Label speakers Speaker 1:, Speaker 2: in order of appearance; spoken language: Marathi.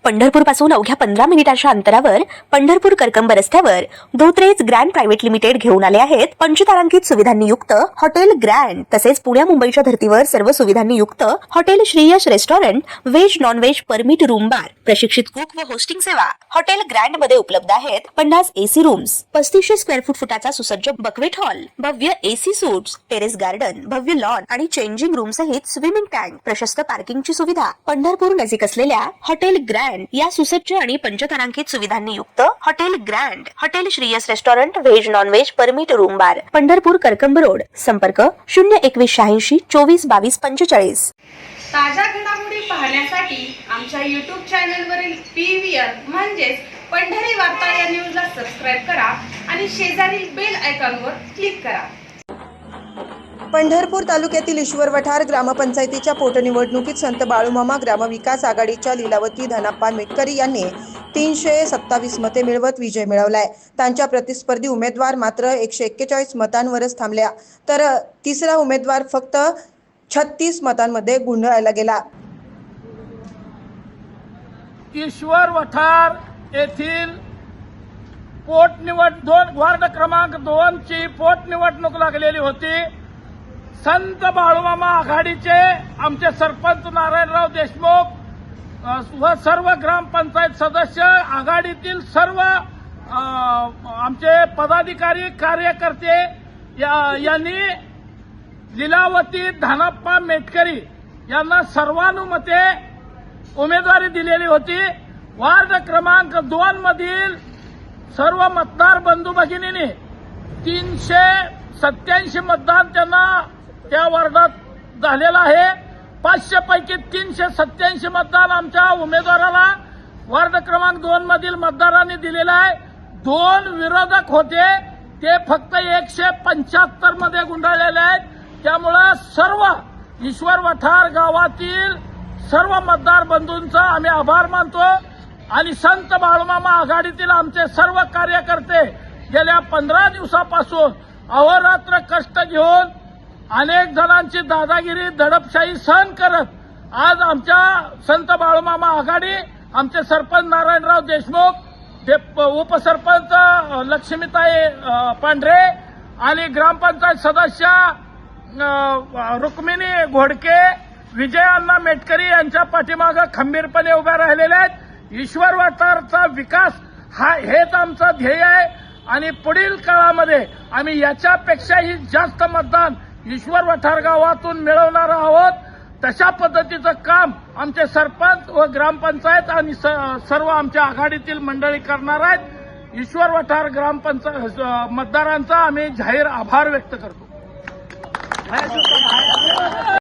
Speaker 1: पंढरपूर पासून अवघ्या 15 मिनिटांच्या अंतरावर पंढरपूर करकंब रस्त्यावर धोत्रेज ग्रँड प्रायव्हेट लिमिटेड घेऊन आले आहेत पंचतारांकित सुविधांनी युक्त हॉटेल ग्रँड। तसेच पुण्या मुंबईच्या धर्तीवर सर्व सुविधांनी युक्त hotel Shriyash restaurant, veg non veg permit room bar, प्रशिक्षित कुक व होस्टिंग सेवा हॉटेल ग्रँड मध्ये उपलब्ध आहेत। 50 एसी रूम्स, 3500 स्क्वेअर फुटाचा सुसज्ज बकवेट हॉल, भव्य एसी सूट्स, टेरेस गार्डन, भव्य लॉन आणि चेंजिंग रूम सहित स्विमिंग टँक, प्रशस्त पार्किंगची सुविधा। पंढरपूर नजीक असलेल्या हॉटेल ग्रँड या सुसज्ज आणि पंचतारांकित सुविधांनी युक्त hotel grand, hotel Shriyas restaurant, veg non veg permit room बार, पंढरपूर करकंब रोड। संपर्क 02186 24 22 45।
Speaker 2: ताज्या घडामोडी पाहण्यासाठी आमच्या YouTube चॅनलवरील PVR म्हणजेच पंढरी वार्ता या न्यूजला सबस्क्राइब करा आणि शेजारील बेल आयकॉनवर क्लिक करा।
Speaker 3: पंढरपूर तालुक्यातील ईश्वर वठार ग्रामपंचायतीच्या पोटनिवडणुकीत संत बाळूमामा ग्रामविकास आघाडीच्या लीलावती धनाप्पा मेटकरी यांनी 327 मते मिळवत विजय मिळवलाय। त्यांच्या प्रतिस्पर्धी उमेदवार मात्र 141 मतांवरच थांबल्या, तर तिसरा उमेदवार फक्त 36 मतांमध्ये गुंडाळला गेला।
Speaker 4: ईश्वर वठार येथील वार्ड क्रमांक 2 ची पोटनिवडणूक लागलेली होती। संत बाळूमामा आघाडीचे आमचे सरपंच नारायणराव देशमुख व सर्व ग्रामपंचायत सदस्य, आघाडीतील सर्व आमचे पदाधिकारी कार्यकर्ते यांनी लीलावती धनाप्पा मेटकरी यांना सर्वानुमते उमेदवारी दिलेली होती। वार्ड क्रमांक 2 मधील सर्व मतदार बंधू भगिनींनी 387 मतदान त्यांना त्या वार्डात झालेला आहे। 500 पैकी 387 मतदान आमच्या उमेदवाराला वार्ड क्रमांक 2 मधील मतदारांनी दिलेला आहे। 2 विरोधक होते, ते फक्त 175 मध्ये गुंडाळलेले आहेत। त्यामुळे सर्व ईश्वर वठार गावातील सर्व मतदार बंधूंचा आम्ही आभार मानतो आणि संत बाळूमामा आघाडीतील आमचे सर्व कार्यकर्ते गेल्या 15 दिवसापासून अहोरात्र कष्ट घेऊन अनेक जणांची दादागिरी, दडपशाही सहन करत आज आमच्या संत बाळूमामा आघाडी, आमचे सरपंच नारायणराव देशमुख, उपसरपंच लक्ष्मीताई पांढरे आणि ग्रामपंचायत सदस्य रुक्मिणी घोडके, विजय अण्णा मेटकरी यांच्या पाठीमागे खंबीरपणे उभ्या राहिलेले आहेत। ईश्वर वठारचा विकास हेच आमचं ध्येय आहे आणि पुढील काळामध्ये आम्ही याच्यापेक्षाही जास्त मतदान ईश्वर वठार गावातून मिळवणार आहोत। तशा पद्धतीचं काम आमचे सरपंच व ग्रामपंचायत आणि सर्व आमच्या आघाडीतील मंडळी करणार आहेत। ईश्वर वठार ग्रामपंचायत मतदारांचा आम्ही जाहीर आभार व्यक्त करतो।